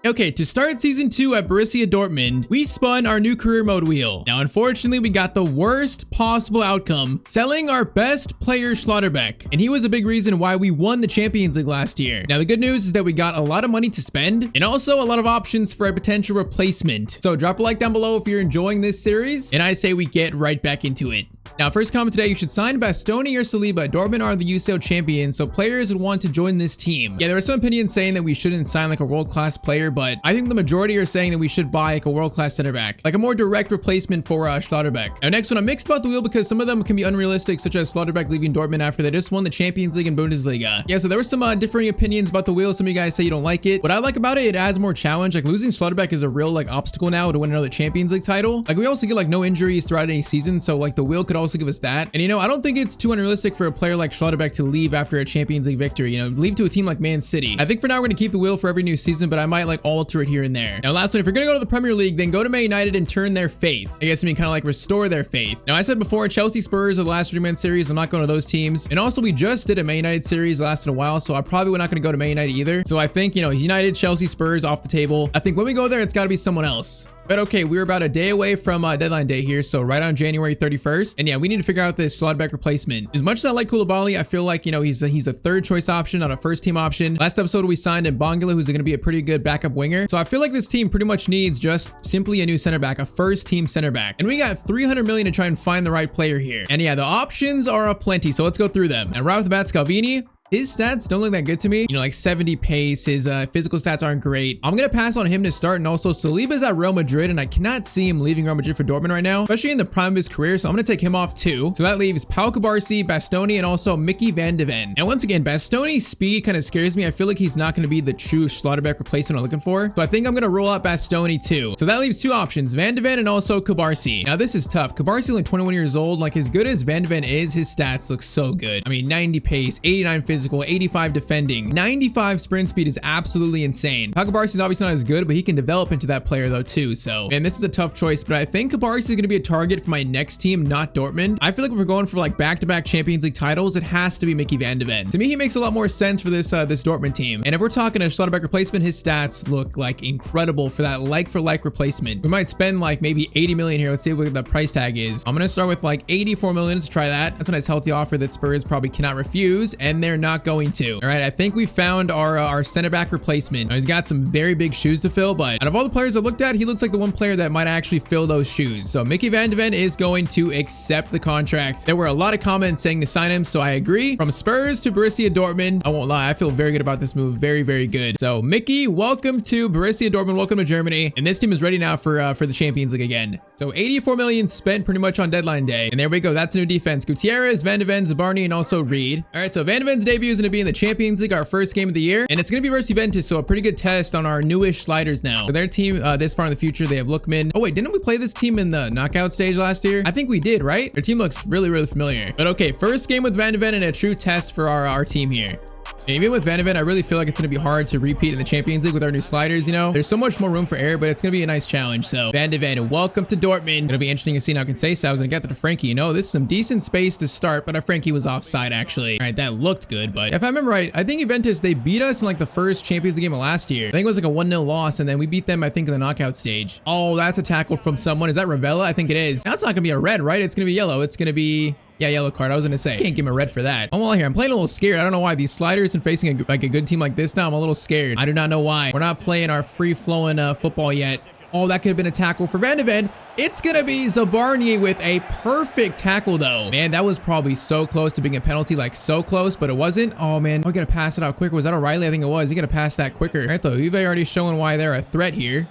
Okay, to start season 2 at Borussia Dortmund, we spun our new career mode wheel. Now, unfortunately, we got the worst possible outcome, selling our best player Schlotterbeck, and he was a big reason why we won the Champions League last year. Now, the good news is that we got a lot of money to spend, and also a lot of options for a potential replacement. So drop a like down below if you're enjoying this series, and I say we get right back into it. Now, first comment today, you should sign Bastoni or Saliba. Dortmund are the UCL champions, so players would want to join this team. Yeah, there are some opinions saying that we shouldn't sign like a world-class player, but I think the majority are saying that we should buy like a world-class center back, like a more direct replacement for Schlotterbeck. Now, next one, I'm mixed about the wheel because some of them can be unrealistic, such as Schlotterbeck leaving Dortmund after they just won the Champions League and Bundesliga. Yeah, so there were some differing opinions about the wheel. Some of you guys say you don't like it. What I like about it, it adds more challenge. Like losing Schlotterbeck is a real like obstacle now to win another Champions League title. Like we also get like no injuries throughout any season, so like the wheel could also give us that. And you know, I don't think it's too unrealistic for a player like Schlotterbeck to leave after a Champions League victory, you know, leave to a team like Man City. I think for now we're gonna keep the wheel for every new season, but I might like alter it here and there. Now last one, if you're gonna go to the Premier League, then go to Man United and turn their faith. I guess I mean kind of like restore their faith. Now I said before, Chelsea Spurs are the last 3-man series. I'm not going to those teams. And also we just did a Man United series, lasted a while, so I probably not gonna go to Man United either. So I think, you know, United, Chelsea, Spurs off the table. I think when we go there, it's gotta be someone else. But okay, we're about a day away from deadline day here, so right on January 31st. And yeah, we need to figure out this Schlotterbeck replacement. As much as I like Koulibaly, I feel like, you know, he's a third choice option, not a first team option. Last episode, we signed Mbangala, who's going to be a pretty good backup winger. So I feel like this team pretty much needs just simply a new center back, a first team center back. And we got 300 million to try and find the right player here. And yeah, the options are aplenty, so let's go through them. And right off the bat, Scalvini. His stats don't look that good to me. You know, like 70 pace, his physical stats aren't great. I'm going to pass on him to start. And also Saliba's at Real Madrid, and I cannot see him leaving Real Madrid for Dortmund right now, especially in the prime of his career. So I'm going to take him off too. So that leaves Pau Kubarsi, Bastoni, and also Mickey van de Ven. And once again, Bastoni's speed kind of scares me. I feel like he's not going to be the true Schlotterbeck replacement I'm looking for. So I think I'm going to roll out Bastoni too. So that leaves two options, Van de Ven and also Kubarsi. Now this is tough. Kubarsi only 21 years old. Like as good as Van de Ven is, his stats look so good. I mean, 90 pace, 89 physical, 85 defending, 95 sprint speed is absolutely insane. Pau Kubarsi is obviously not as good, but he can develop into that player though too. So, man, this is a tough choice, but I think Kubarsi is going to be a target for my next team, not Dortmund. I feel like if we're going for like back-to-back Champions League titles, it has to be Mickey van de Ven. To me, he makes a lot more sense for this this Dortmund team. And if we're talking a Schlotterbeck replacement, his stats look like incredible for that like-for-like replacement. We might spend like maybe 80 million here. Let's see what the price tag is. I'm going to start with like 84 million to try that. That's a nice healthy offer that Spurs probably cannot refuse, and they're not going to. All right, I think we found our center back replacement. Now, he's got some very big shoes to fill, but out of all the players I've looked at, he looks like the one player that might actually fill those shoes. So Mickey van de Ven is going to accept the contract. There were a lot of comments saying to sign him, so I agree. From Spurs to Borussia Dortmund, I won't lie, I feel very good about this move. Very, very good. So Mickey, welcome to Borussia Dortmund. Welcome to Germany. And this team is ready now for the Champions League again. So 84 million spent pretty much on deadline day. And there we go. That's a new defense. Gutierrez, Van de Ven, Zabarni, and also Reed. All right, so Van de Ven's debut is going to be in the Champions League, our first game of the year, and it's going to be versus Juventus, so a pretty good test on our newish sliders now. So their team this far in the future, they have Lookman. Oh wait, didn't we play this team in the knockout stage last year? I think we did, right? Their team looks really, really familiar. But okay, first game with Van de Ven and a true test for our team here. Even with Van de Ven, I really feel like it's going to be hard to repeat in the Champions League with our new sliders, you know? There's so much more room for error, but it's going to be a nice challenge. So, Van de Ven, welcome to Dortmund. It'll be interesting to see now Conceição. I was going to get to Frankie. You know, this is some decent space to start, but Frankie was offside, actually. All right, that looked good, but if I remember right, I think Juventus, they beat us in like the first Champions League game of last year. I think it was like a 1-0 loss, and then we beat them, I think, in the knockout stage. Oh, that's a tackle from someone. Is that Ravella? I think it is. Now, it's not going to be a red, right? It's going to be yellow. It's going to be... yeah, yellow card. I was gonna say, can't give him a red for that. Oh, well, here, I'm playing a little scared. I don't know why. These sliders and facing a good team like this now, I'm a little scared. I do not know why. We're not playing our free-flowing football yet. Oh, that could have been a tackle for Van de Ven. It's gonna be Zabarni with a perfect tackle, though. Man, that was probably so close to being a penalty, like so close, but it wasn't. Oh, man. Oh, we gotta pass it out quicker. Was that O'Reilly? I think it was. You gotta pass that quicker. All right, though. Juve already showing why they're a threat here.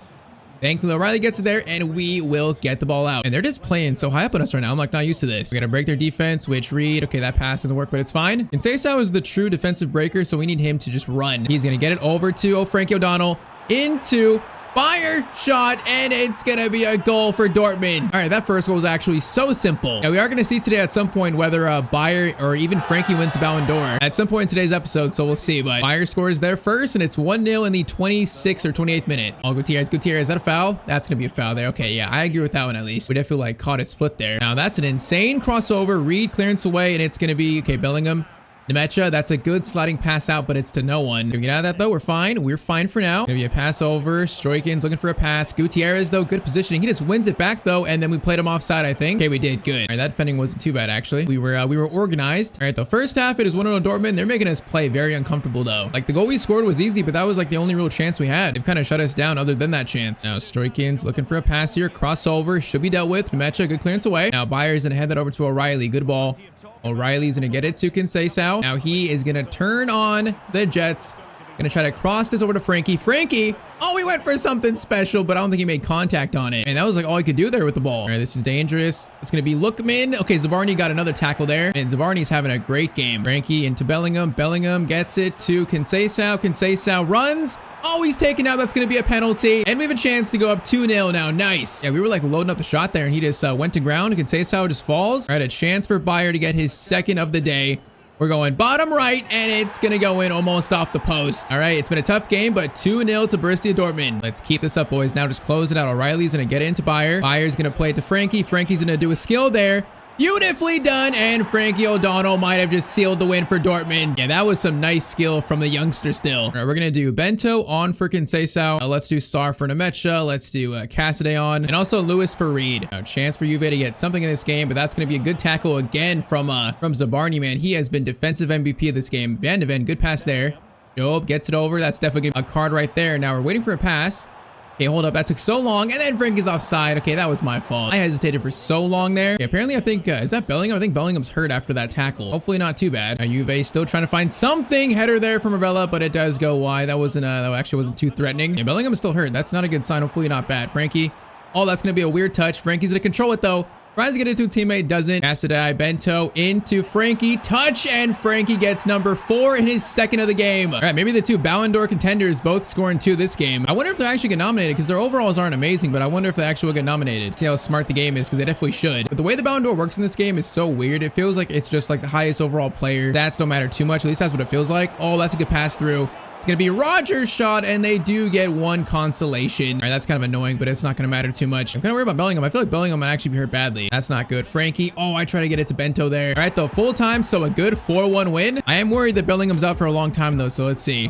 Thankfully, O'Reilly gets it there, and we will get the ball out. And they're just playing so high up on us right now. I'm like not used to this. We gotta break their defense, which Reed, okay, that pass doesn't work, but it's fine. And Conceição is the true defensive breaker, so we need him to just run. He's gonna get it over to Frankie O'Donnell into fire shot, and it's gonna be a goal for Dortmund. All right, that first goal was actually so simple. Now we are gonna see today at some point whether Bayer or even Frankie wins the Ballon d'Or at some point in today's episode, so we'll see. But Bayer scores there first, and it's 1-0 in the 26th or 28th minute. Oh, Gutierrez, is that a foul? That's gonna be a foul there. Okay, yeah, I agree with that one at least. We definitely like caught his foot there. Now that's an insane crossover, Reed clearance away, and it's gonna be, okay, Bellingham. Nemecha, that's a good sliding pass out, but it's to no one. Can we get out of that though? We're fine. We're fine for now. Gonna be a pass over. Stroikin's looking for a pass. Gutierrez though, good positioning. He just wins it back though, and then we played him offside, I think. Okay, we did good. All right, that defending wasn't too bad actually. We were organized. All right, the first half it is 1-0 Dortmund. They're making us play very uncomfortable though. Like the goal we scored was easy, but that was like the only real chance we had. They've kind of shut us down other than that chance. Now Stroikin's looking for a pass here. Crossover should be dealt with. Nemecha, good clearance away. Now Bayer's gonna head that over to O'Reilly. Good ball. O'Reilly's gonna get it to Conceição. Now he is gonna turn on the Jets. Gonna try to cross this over to Frankie. Frankie! Oh, he went for something special, but I don't think he made contact on it. And that was like all he could do there with the ball. All right, this is dangerous. It's gonna be Lookman. Okay, Zabarny got another tackle there. And Zabarny's having a great game. Frankie into Bellingham. Bellingham gets it to Conceição. Conceição runs. Oh, he's taken out. That's going to be a penalty. And we have a chance to go up 2-0 now. Nice. Yeah, we were like loading up the shot there and he just went to ground. Conceição just falls. All right, a chance for Bayer to get his second of the day. We're going bottom right and it's going to go in almost off the post. All right, it's been a tough game, but 2-0 to Borussia Dortmund. Let's keep this up, boys. Now just close it out. O'Reilly's going to get it into Bayer. Bayer's going to play it to Frankie. Frankie's going to do a skill there. Beautifully done, and Frankie O'Donnell might have just sealed the win for Dortmund. Yeah, that was some nice skill from the youngster still. All right, we're gonna do Bento on for Conceição. Let's do Sar for Nemecha. Let's do Cassidy on, and also Lewis for Reed. Now, chance for Juve to get something in this game, but that's gonna be a good tackle again from Zabarny, man. He has been defensive MVP of this game. Van de Ven, good pass there. Job gets it over. That's definitely a card right there. Now we're waiting for a pass. Okay, hold up. That took so long. And then Frank is offside. Okay, that was my fault. I hesitated for so long there. Okay, apparently I think, is that Bellingham? I think Bellingham's hurt after that tackle. Hopefully not too bad. Juve still trying to find something. Header there from Ravella, but it does go wide. That wasn't, that actually wasn't too threatening. Yeah, Bellingham is still hurt. That's not a good sign. Hopefully not bad. Frankie. Oh, that's going to be a weird touch. Frankie's going to control it though. Tries to get it to a teammate, doesn't. Cassidy, Bento into Frankie. Touch, and Frankie gets number 4 in his second of the game. All right, maybe the two Ballon d'Or contenders both scoring 2 this game. I wonder if they actually get nominated because their overalls aren't amazing, but I wonder if they actually will get nominated. See how smart the game is because they definitely should. But the way the Ballon d'Or works in this game is so weird. It feels like it's just like the highest overall player. Stats don't matter too much. At least that's what it feels like. Oh, that's a good pass through. It's going to be Roger's shot, and they do get 1 consolation. All right, that's kind of annoying, but it's not going to matter too much. I'm kind of worried about Bellingham. I feel like Bellingham might actually be hurt badly. That's not good. Frankie. Oh, I try to get it to Bento there. All right, though, full time, so a good 4-1 win. I am worried that Bellingham's out for a long time, though, so let's see.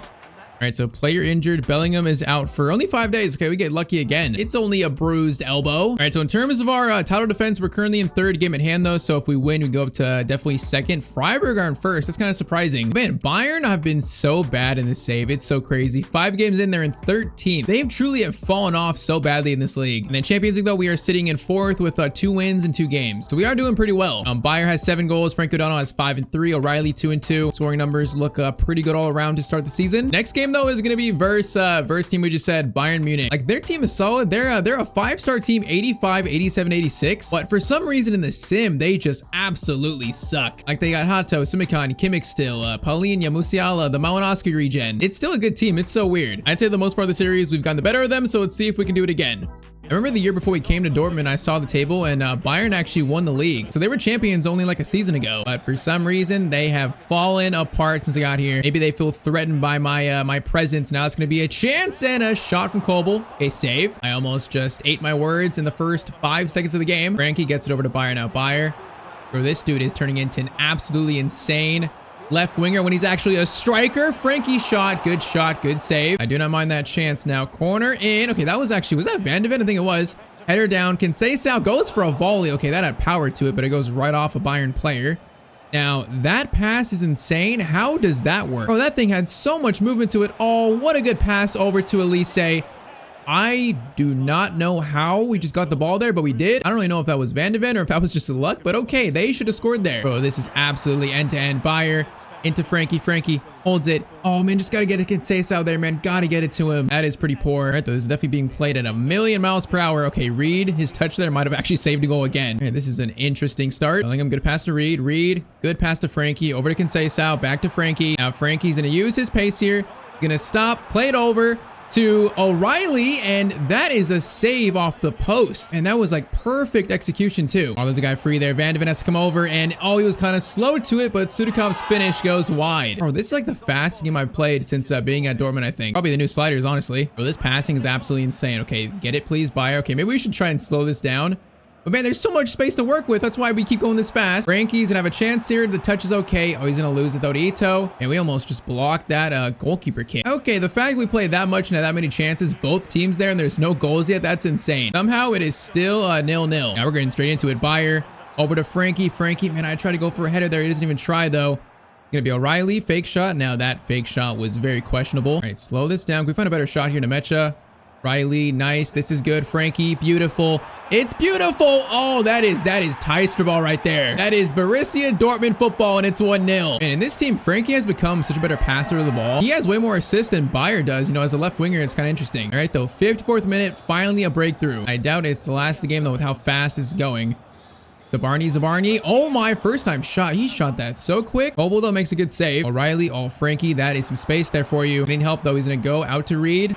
All right, so player injured. Bellingham is out for only 5 days. Okay, we get lucky again. It's only a bruised elbow. All right, so in terms of our title defense, we're currently in 3rd game at hand, though. So if we win, we go up to definitely 2nd. Freiburg are in 1st. That's kind of surprising. Man, Bayern have been so bad in this save. It's so crazy. 5 games in, they're in 13th. They truly have fallen off so badly in this league. And then Champions League, though, we are sitting in 4th with 2 wins and 2 games. So we are doing pretty well. Bayer has 7 goals. Frank O'Donnell has 5 and 3. O'Reilly 2 and 2. Scoring numbers look pretty good all around to start the season. Next game, though, is going to be versus team we just said, Bayern Munich. Like their team is solid. They're a 5-star team, 85, 87, 86. But for some reason in the sim, they just absolutely suck. Like they got Hato, Simikan, Kimmich still, Paulinho, Musiala, the Malinowski regen. It's still a good team. It's so weird. I'd say the most part of the series, we've gotten the better of them. So let's see if we can do it again. I remember the year before we came to Dortmund, I saw the table and Bayern actually won the league. So they were champions only like a season ago. But for some reason, they have fallen apart since I got here. Maybe they feel threatened by my presence. Now it's going to be a chance and a shot from Kobel. Okay, save. I almost just ate my words in the first 5 seconds of the game. Frankie gets it over to Bayer now. Bayer. Bro, this dude is turning into an absolutely insane left winger when he's actually a striker. Frankie shot, good save. I do not mind that chance now. Corner in. Okay, that was that Van de Ven? I think it was. Header down. Conceição goes for a volley. Okay, that had power to it, but it goes right off a Bayern player. Now, that pass is insane. How does that work? Oh, that thing had so much movement to it. Oh, what a good pass over to Elise. I do not know how we just got the ball there, but we did. I don't really know if that was Van de Ven or if that was just luck, but okay, they should have scored there. Bro, this is absolutely end-to-end. Bayer into Frankie. Frankie holds it. Oh, man, just got to get a Conceição there, man. Got to get it to him. That is pretty poor. All right, though, this is definitely being played at 1,000,000 miles per hour. Okay, Reed, his touch there might have actually saved a goal again. Okay, this is an interesting start. I think I'm going to pass to Reed. Reed, good pass to Frankie. Over to Conceição. Back to Frankie. Now, Frankie's going to use his pace here. Going to stop, play it over to O'Reilly, and that is a save off the post. And that was like perfect execution too. Oh, there's a guy free there. Van de Ven has to come over, and oh, he was kind of slow to it, but Sudikov's finish goes wide. Oh, this is like the fastest game I've played since being at Dortmund, I think. Probably the new sliders, honestly. Bro, this passing is absolutely insane. Okay, get it, please, Bayer. Okay, maybe we should try and slow this down. But man, there's so much space to work with. That's why we keep going this fast. Frankie's gonna have a chance here. The touch is okay. Oh, he's gonna lose it though to Ito. And we almost just blocked that goalkeeper kick. Okay, the fact we played that much and had that many chances, both teams there, and there's no goals yet, that's insane. Somehow it is still 0-0. Now we're getting straight into it. Bayer over to Frankie. Frankie, man, I tried to go for a header there. He doesn't even try though. Gonna be O'Reilly. Fake shot. Now that fake shot was very questionable. All right, slow this down. Can we find a better shot here? Nemecha. Riley, nice. This is good. Frankie, beautiful. It's beautiful. Oh, that is Tyztir ball right there. That is Borussia Dortmund football, and it's 1-0. And in this team, Frankie has become such a better passer of the ball. He has way more assists than Bayer does. You know, as a left winger, it's kind of interesting. All right, though, 54th minute, finally a breakthrough. I doubt it's the last of the game, though, with how fast this is going. Zabarny. Oh my, first time shot. He shot that so quick. Bobo, though, makes a good save. O'Reilly, Frankie, that is some space there for you. Getting help, though. He's going to go out to Reed.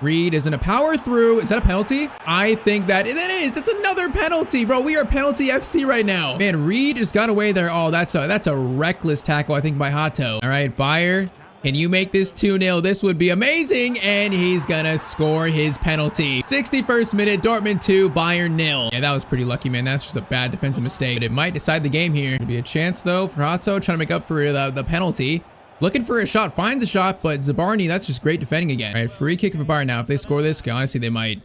Reed is in a power through. Is that a penalty? I think that it is. It's another penalty, bro. We are penalty FC right now. Man, Reed just got away there. Oh, that's a reckless tackle, I think, by Hato. All right, Bayer. Can you make this 2-0? This would be amazing. And he's gonna score his penalty. 61st minute, Dortmund 2, Bayern 0. Yeah, that was pretty lucky, man. That's just a bad defensive mistake. But it might decide the game here. Could be a chance, though, for Hato trying to make up for the penalty. Looking for a shot, finds a shot, but Zabarny, that's just great defending again. All right, free kick for Bayern now. If they score this, okay, honestly, they might.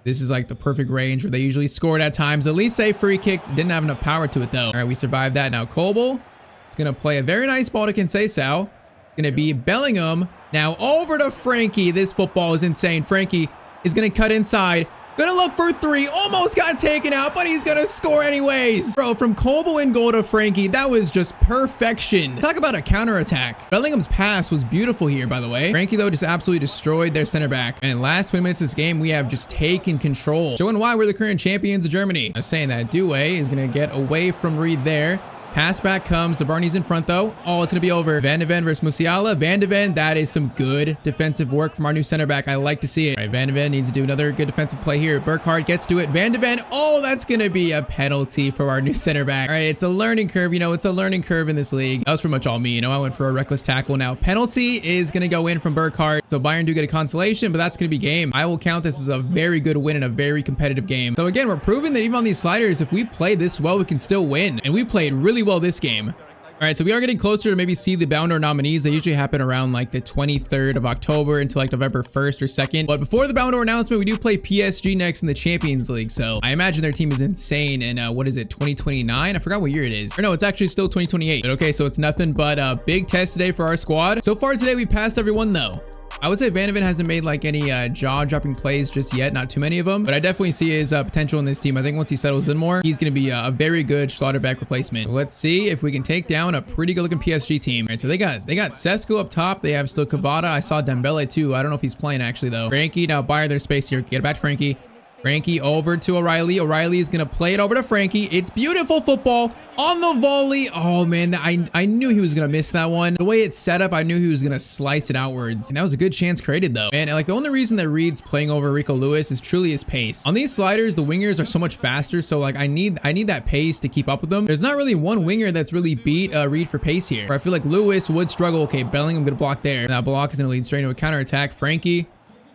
This is like the perfect range where they usually scored at times. At least say free kick. Didn't have enough power to it, though. All right, we survived that. Now, Kobel is going to play a very nice ball to Conceição. Going to be Bellingham. Now, over to Frankie. This football is insane. Frankie is going to cut inside. Gonna look for 3. Almost got taken out, but he's gonna score anyways. Bro, from Kobel in goal to Frankie, that was just perfection. Talk about a counterattack. Bellingham's pass was beautiful here, by the way. Frankie, though, just absolutely destroyed their center back. And last 20 minutes of this game, we have just taken control. Showing why we're the current champions of Germany. I was saying that Due is gonna get away from Reed there. Pass back comes. Zabarny's in front, though. Oh, it's going to be over. Van de Ven versus Musiala. Van de Ven, that is some good defensive work from our new center back. I like to see it. All right, Van de Ven needs to do another good defensive play here. Burkhardt gets to it. Van de Ven. Oh, that's going to be a penalty for our new center back. All right, it's a learning curve. You know, it's a learning curve in this league. That was pretty much all me. You know, I went for a reckless tackle. Now, penalty is going to go in from Burkhardt. So Bayern do get a consolation, but that's going to be game. I will count this as a very good win in a very competitive game. So again, we're proving that even on these sliders, if we play this well, we can still win. And we played really well this game. All right, so we are getting closer to maybe see the Ballon d'Or nominees. They usually happen around like the 23rd of October until like November 1st or 2nd. But before the Ballon d'Or announcement, we do play PSG next in the Champions League. So I imagine their team is insane. And what is it, 2029? I forgot what year it is. Or no, it's actually still 2028. But okay, so it's nothing but a big test today for our squad. So far today, we passed everyone though. I would say Van de Ven hasn't made like any jaw-dropping plays just yet, not too many of them, but I definitely see his potential in this team. I think once he settles in more, he's going to be a very good Schlotterbeck replacement. Let's see if we can take down a pretty good-looking PSG team. All right, so they got Sesko up top. They have still Kvara. I saw Dembele too. I don't know if he's playing actually though. Frankie, now Bayer their space here. Get it back to Frankie. Frankie over to O'Reilly. O'Reilly is going to play it over to Frankie. It's beautiful football on the volley. Oh, man, I knew he was going to miss that one. The way it's set up, I knew he was going to slice it outwards. And that was a good chance created, though. And like the only reason that Reed's playing over Rico Lewis is truly his pace. On these sliders, the wingers are so much faster. So like I need that pace to keep up with them. There's not really one winger that's really beat Reed for pace here. Or I feel like Lewis would struggle. Okay, Bellingham going to block there. That block is going to lead straight into a counterattack. Frankie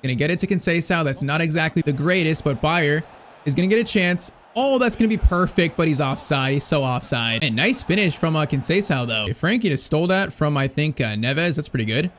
gonna get it to Conceição. That's not exactly the greatest, but Bayer is gonna get a chance. Oh, that's gonna be perfect, but he's offside. He's so offside. And nice finish from Conceição, though. Frankie just stole that from, I think, Neves. That's pretty good.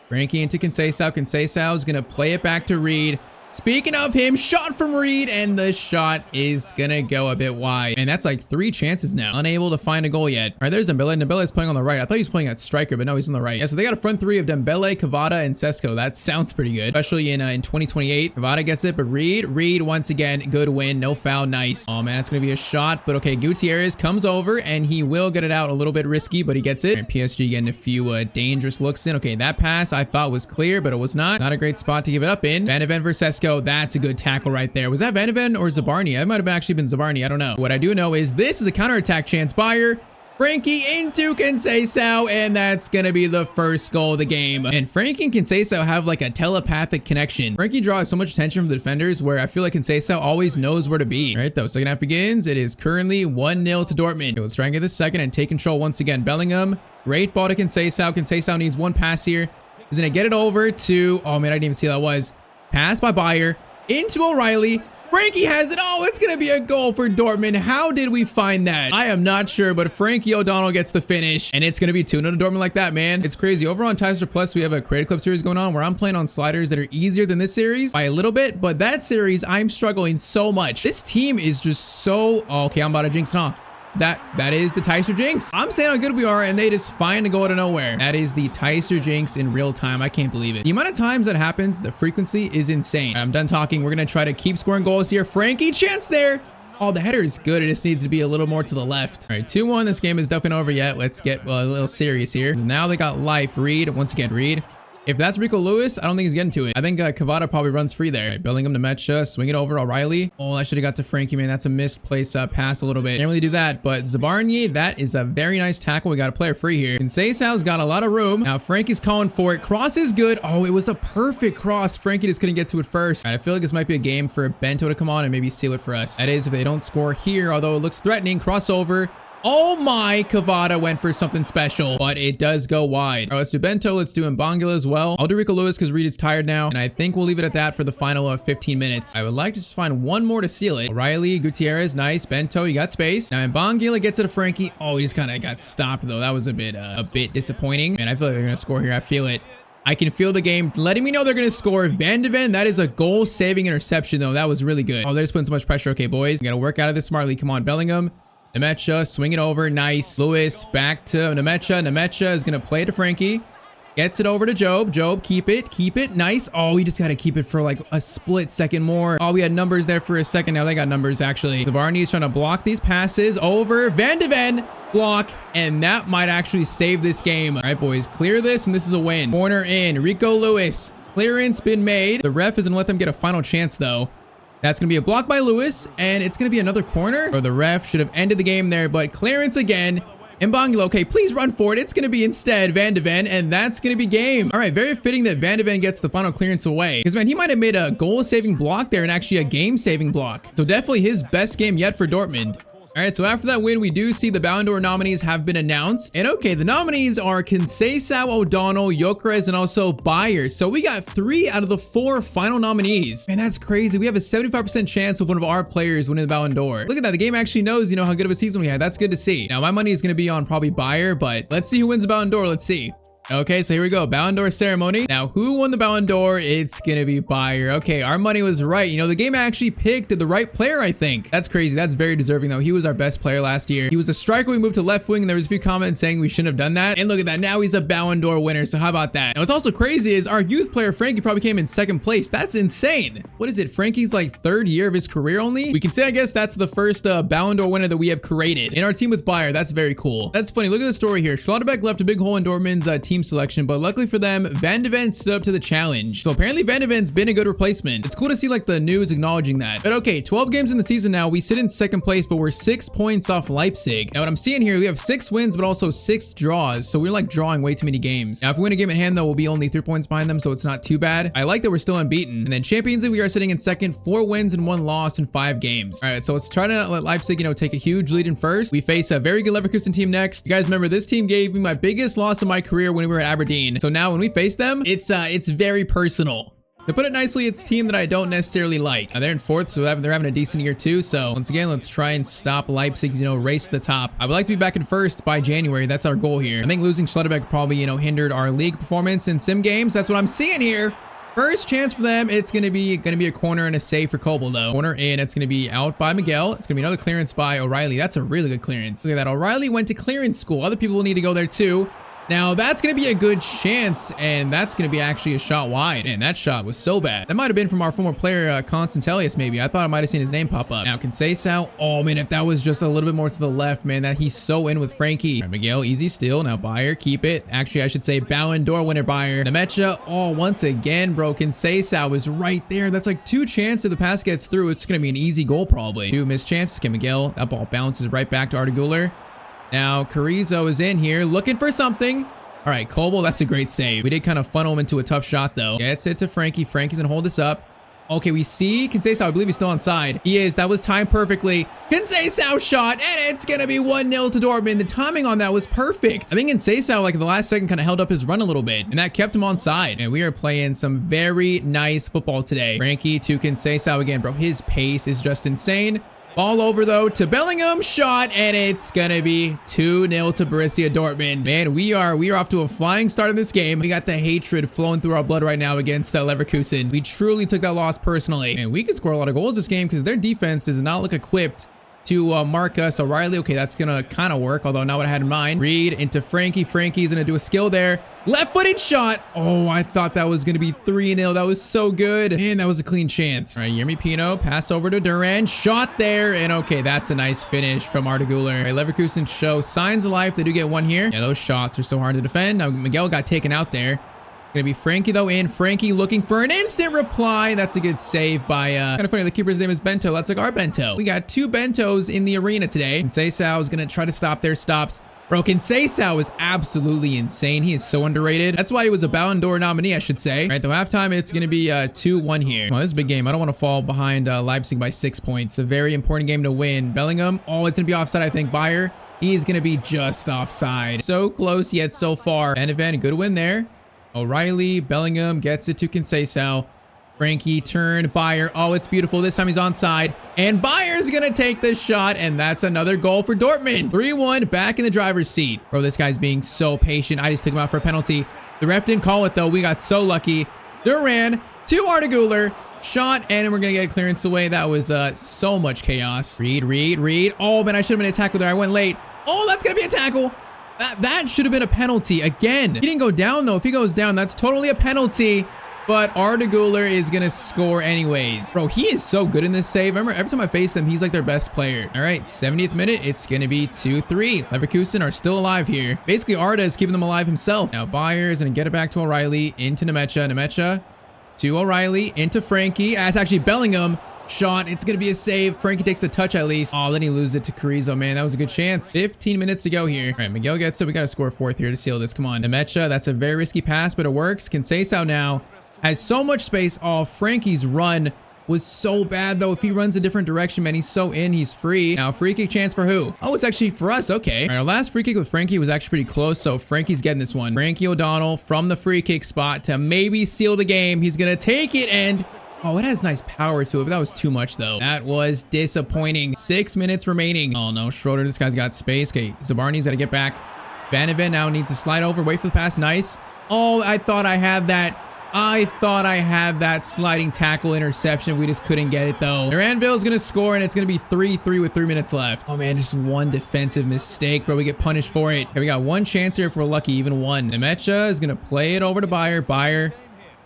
Frankie into Conceição. Conceição is gonna play it back to Reed. Speaking of him, shot from Reed, and the shot is gonna go a bit wide. And that's like 3 chances now. Unable to find a goal yet. All right, there's Dembele. Dembele is playing on the right. I thought he was playing at striker, but no, he's on the right. Yeah, so they got a front 3 of Dembele, Kvara, and Sesko. That sounds pretty good, especially in 2028. Kvara gets it, but Reed once again, good win, no foul, nice. Oh man, it's gonna be a shot, but okay, Gutierrez comes over, and he will get it out. A little bit risky, but he gets it. And PSG getting a few dangerous looks in. Okay, that pass I thought was clear, but it was not. Not a great spot to give it up in. Van de Ven versus Sesko. That's a good tackle right there. Was that Van de Ven or Zabarny? That might have actually been Zabarny. I don't know. What I do know is this is a counterattack chance. Bayer, Frankie into Conceição, and that's gonna be the first goal of the game. And Frankie and Conceição have like a telepathic connection. Frankie draws so much attention from the defenders where I feel like Conceição always knows where to be. All right, though, second half begins. It is currently 1-0 to Dortmund. Okay, let's try and get this second and take control once again. Bellingham, great ball to Conceição. Conceição needs one pass here. He's gonna get it over to, oh man, I didn't even see how that was. Pass by Bayer. Into O'Reilly. Frankie has it. Oh, it's going to be a goal for Dortmund. How did we find that? I am not sure, but Frankie O'Donnell gets the finish, and it's going to be 2-0 to Dortmund like that, man. It's crazy. Over on Tyztir Plus, we have a Creative Club series going on where I'm playing on sliders that are easier than this series by a little bit, but that series, I'm struggling so much. This team is just so... Oh, okay, I'm about to jinx it, huh? That is the Tyztir jinx. I'm saying how good we are, and they just find a goal out of nowhere. That is the Tyztir jinx in real time. I can't believe it. The amount of times that happens, the frequency is insane. I'm done talking. We're gonna try to keep scoring goals here. Frankie, chance there. Oh, the header is good. It just needs to be a little more to the left. All right, 2-1. This game is definitely not over yet. Let's get a little serious here. Now they got life. Reed, once again, Reed. If that's Rico Lewis, I don't think he's getting to it. I think Cavada probably runs free there. Right, Bellingham to Mecha, swing it over, O'Reilly. Oh, I should have got to Frankie, man. That's a misplaced pass a little bit. Can't really do that, but Zabarnyi, that is a very nice tackle. We got a player free here. And Seyssau's got a lot of room. Now Frankie's calling for it. Cross is good. Oh, it was a perfect cross. Frankie just couldn't get to it first. All right, I feel like this might be a game for Bento to come on and maybe seal it for us. That is if they don't score here, although it looks threatening. Crossover. Oh my, Cavada went for something special, but it does go wide. All right, let's do Bento. Let's do Mbangala as well. I'll do Rico Lewis because Reed is tired now, and I think we'll leave it at that for the final 15 minutes. I would like to just find one more to seal it. O'Reilly, Gutierrez, nice. Bento, you got space. Now Mbangala gets it to Frankie. Oh, he just kind of got stopped though. That was a bit disappointing. And I feel like they're gonna score here. I feel it. I can feel the game letting me know they're going to score. Van de Ven, that is a goal-saving interception, though. That was really good. Oh, they're just putting so much pressure. Okay, boys, we got to work out of this smartly. Come on, Bellingham. Nemecha, swing it over. Nice. Lewis, back to Nemecha. Nemecha is going to play to Frankie. Gets it over to Job. Job, keep it. Keep it. Nice. Oh, we just got to keep it for like a split second more. Oh, we had numbers there for a second. Now they got numbers, actually. Zabarnyi is trying to block these passes over. Van de Ven. Block, and that might actually save this game. All right, boys, clear this, and this is a win. Corner in. Rico Lewis. Clearance been made. The ref isn't gonna let them get a final chance, though. That's gonna be a block by Lewis, and it's gonna be another corner. Or the ref should have ended the game there, but clearance again. Mbangala, okay, please run for it. It's gonna be instead Van de Ven, and that's gonna be game. All right, very fitting that Van de Ven gets the final clearance away. Because, man, he might have made a goal-saving block there and actually a game-saving block. So definitely his best game yet for Dortmund. All right, so after that win, we do see the Ballon d'Or nominees have been announced. And okay, the nominees are Conceição, O'Donnell, Gyökeres, and also Bayer. So we got 3 out of the 4 final nominees. And that's crazy. We have a 75% chance of one of our players winning the Ballon d'Or. Look at that. The game actually knows, how good of a season we had. That's good to see. Now, my money is going to be on probably Bayer, but let's see who wins the Ballon d'Or. Let's see. Okay, so here we go. Ballon d'Or ceremony. Now, who won the Ballon d'Or? It's gonna be Bayer. Okay, our money was right. The game actually picked the right player, I think. That's crazy. That's very deserving, though. He was our best player last year. He was a striker. We moved to left wing, and there was a few comments saying we shouldn't have done that. And look at that. Now he's a Ballon d'Or winner, so how about that? Now, what's also crazy is our youth player, Frankie, probably came in 2nd place. That's insane. What is it? Frankie's like 3rd year of his career only? We can say, I guess, that's the first Ballon d'Or winner that we have created in our team with Bayer. That's very cool. That's funny. Look at the story here. Schlotterbeck left a big hole in Dortmund's team selection, but luckily for them, Van de Ven stood up to the challenge. So apparently Van de Ven's been a good replacement. It's cool to see like the news acknowledging that. But okay, 12 games in the season now. We sit in 2nd place, but we're 6 points off Leipzig. Now what I'm seeing here, we have 6 wins, but also 6 draws. So we're like drawing way too many games. Now if we win a game at hand though, we'll be only 3 points behind them, so it's not too bad. I like that we're still unbeaten. And then Champions League, we are sitting in 2nd, 4 wins and 1 loss in 5 games. All right, so let's try to not let Leipzig, take a huge lead in first. We face a very good Leverkusen team next. You guys remember this team gave me my biggest loss of my career when we were at Aberdeen. So now when we face them, it's very personal. To put it nicely, it's a team that I don't necessarily like. They're in 4th, so they're having a decent year too. So once again, let's try and stop Leipzig's, race to the top. I would like to be back in 1st by January. That's our goal here. I think losing Schlotterbeck probably, hindered our league performance in sim games. That's what I'm seeing here. First chance for them, it's gonna be a corner and a save for Kobel though. Corner in, it's gonna be out by Miguel. It's gonna be another clearance by O'Reilly. That's a really good clearance. Look at that. O'Reilly went to clearance school. Other people will need to go there too. Now that's going to be a good chance, and that's going to be actually a shot wide. And that shot was so bad. That might have been from our former player, Constantelius, maybe. I thought I might have seen his name pop up. Now, Conceição. Oh, man, if that was just a little bit more to the left, man, that he's so in with Frankie. Right, Miguel, easy steal. Now, Bayer, keep it. Actually, I should say Ballon d'Or winner, Bayer. Nemecha. Oh, once again, bro. Conceição is right there. That's like 2 chances if the pass gets through. It's going to be an easy goal, probably. 2 missed chances. Okay, Miguel. That ball bounces right back to Arda Güler. Now, Carrizo is in here looking for something. All right, Kobel, that's a great save. We did kind of funnel him into a tough shot, though. Gets it to Frankie. Frankie's going to hold this up. Okay, we see Conceição. I believe he's still onside. He is. That was timed perfectly. Conceição shot, and it's going to be 1-0 to Dortmund. The timing on that was perfect. I think Conceição, like, in the last second, kind of held up his run a little bit, and that kept him onside. And we are playing some very nice football today. Frankie to Conceição again, bro. His pace is just insane. Ball over, though, to Bellingham. Shot, and it's going to be 2-0 to Borussia Dortmund. Man, we are off to a flying start in this game. We got the hatred flowing through our blood right now against Leverkusen. We truly took that loss personally. And we could score a lot of goals this game because their defense does not look equipped to mark us. O'Reilly, okay, that's going to kind of work, although not what I had in mind. Reed into Frankie. Frankie's going to do a skill there. Left-footed shot. Oh, I thought that was going to be 3-0. That was so good. Man, that was a clean chance. All right, Yermi Pino, pass over to Duran. Shot there, and okay, that's a nice finish from Arda Güler. All right, Leverkusen show signs of life. They do get one here. Yeah, those shots are so hard to defend. Now, Miguel got taken out there. Gonna be Frankie though in. Frankie looking for an instant reply. That's a good save by kind of funny. The keeper's name is Bento. That's like our Bento. We got 2 Bentos in the arena today. Conceição is gonna try to stop their stops. Bro, Conceição is absolutely insane. He is so underrated. That's why he was a Ballon d'Or nominee, I should say. All right, though halftime, it's gonna be 2-1 here. Oh, this is a big game. I don't want to fall behind Leipzig by 6 points. A very important game to win. Bellingham. Oh, it's gonna be offside, I think. Bayer. He's gonna be just offside. So close yet so far. Van de Ven, good win there. O'Reilly, Bellingham gets it to Conceição. Frankie, turn, Bayer. Oh, it's beautiful. This time he's onside. And Bayer's going to take the shot, and that's another goal for Dortmund. 3-1, back in the driver's seat. Bro, this guy's being so patient. I just took him out for a penalty. The ref didn't call it, though. We got so lucky. Duran to Arda Güler. Shot, and we're going to get a clearance away. That was so much chaos. Reed. Oh, man, I should have been a tackle there. I went late. Oh, that's going to be a tackle. That should have been a penalty again. He didn't go down, though. If he goes down, that's totally a penalty. But Arda Güler is going to score anyways. Bro, he is so good in this save. Remember, every time I face them, he's like their best player. All right, 70th minute, it's going to be 2-3. Leverkusen are still alive here. Basically, Arda is keeping them alive himself. Now, Bayer is going to get it back to O'Reilly, into Nemecha. Nemecha to O'Reilly, into Frankie. That's actually Bellingham. Shot, it's gonna be a save. Frankie takes a touch at least. Oh, then he loses it to Carrizo, man. That was a good chance. 15 minutes to go here. All right, Miguel gets it. We gotta score 4th here to seal this. Come on. Nemecha, that's a very risky pass, but it works. Conceição now has so much space. Oh, Frankie's run was so bad, though. If he runs a different direction, man, he's so in. He's free. Now, free kick chance for who? Oh, it's actually for us. Okay. All right, our last free kick with Frankie was actually pretty close, so Frankie's getting this one. Frankie O'Donnell from the free kick spot to maybe seal the game. He's gonna take it, and oh, it has nice power to it, but that was too much, though. That was disappointing. 6 minutes remaining. Oh, no. Schroeder, this guy's got space. Okay, Zabarni's got to get back. Van de Ven now needs to slide over. Wait for the pass. Nice. Oh, I thought I had that. I thought I had that sliding tackle interception. We just couldn't get it, though. Duranville's going to score, and it's going to be 3-3 with 3 minutes left. Oh, man, just one defensive mistake, bro. We get punished for it. Okay, we got one chance here if we're lucky, even one. Nemecha is going to play it over to Bayer. Bayer,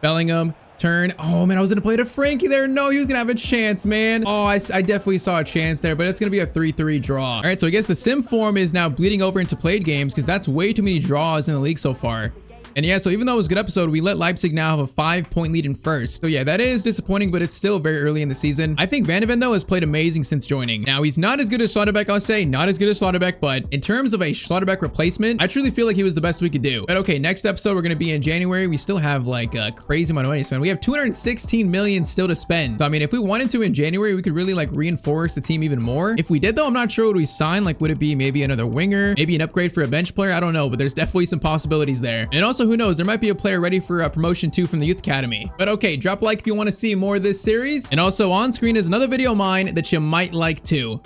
Bellingham. Turn. Oh, man, I was going to play to Frankie there. No, he was going to have a chance, man. Oh, I definitely saw a chance there, but it's going to be a 3-3 draw. All right, so I guess the sim form is now bleeding over into played games because that's way too many draws in the league so far. And yeah, so even though it was a good episode, we let Leipzig now have a 5-point lead in first. So yeah, that is disappointing, but it's still very early in the season. I think Van de Ven, though, has played amazing since joining. Now, he's not as good as Schlotterbeck, I'll say. Not as good as Schlotterbeck, but in terms of a Schlotterbeck replacement, I truly feel like he was the best we could do. But okay, next episode, we're going to be in January. We still have like a crazy amount of money to spend. We have 216 million still to spend. So I mean, if we wanted to in January, we could really like reinforce the team even more. If we did, though, I'm not sure what we sign. Like, would it be maybe another winger, maybe an upgrade for a bench player? I don't know, but there's definitely some possibilities there. And also, who knows, there might be a player ready for promotion 2 from the youth academy. But okay, drop a like if you want to see more of this series. And also on screen is another video of mine that you might like too.